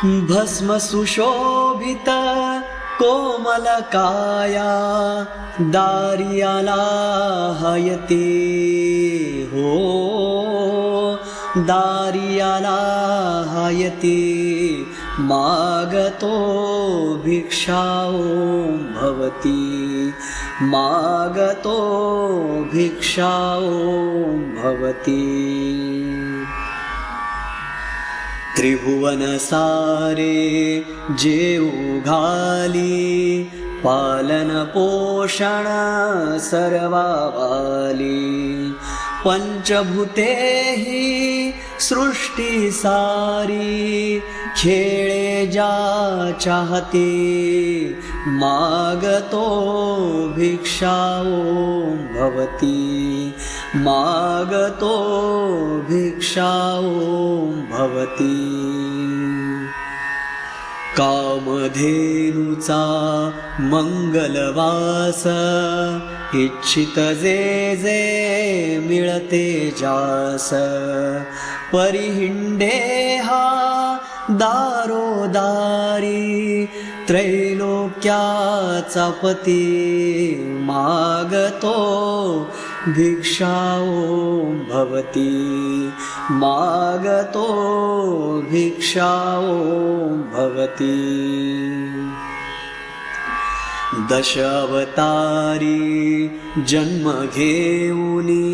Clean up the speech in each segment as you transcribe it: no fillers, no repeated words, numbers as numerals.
भस्म सुशोभित कोमलकाया दारियाला हयते हो दारियाला हयते मागतो भिक्षाओ भवती मागतो भिक्षाओ भवती त्रिभुवन सारे जेऊ घाली पालन पोषण सर्वावाली पंचभूते ही सृष्टी सारी खेळे जा चाहते मागतो भिक्षाओ भवती मागतो भिक्षाओ भवती कामधेनुचा मंगलवास इच्छित जे जे मिळते जास परिहिंडे हा दारोदारी त्रैलोक्याचा पती मागतो भिक्षाओ भवती मागतो भिक्षाओ भवती दश अवतारी जन्म घेऊनी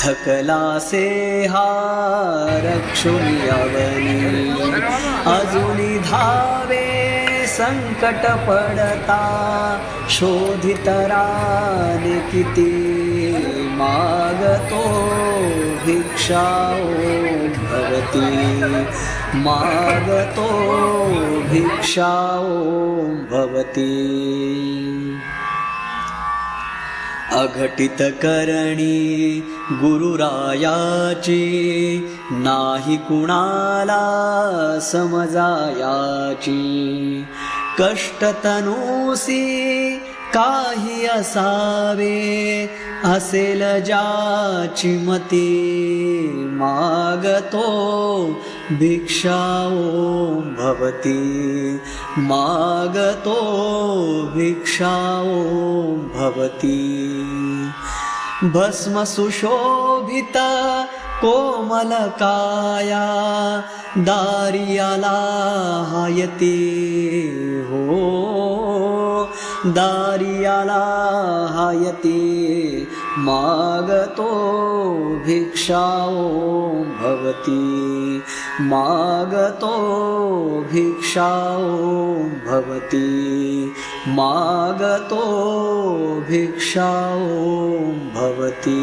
थकलासे हा रक्षुनी अवनी अजुनी धावे संकट पडता शोधितराने किती मागतो भिक्षाओ भवती मागतो भिक्षाओ भवती अघटित करणी गुरुरायाची नाही कुणाला समजायाची कष्टतनुसी काही असावे असेल ज्याची मती मागतो भिक्षाओ भवती मागतो भिक्षाओ भवती भस्म सुशोभित कोमलकाया दारियाला हयते हो दारियाला हयते मागतो भिक्षाओ भवती मागतो भिक्षाओ भवती मागतो भिक्षाओ भवती।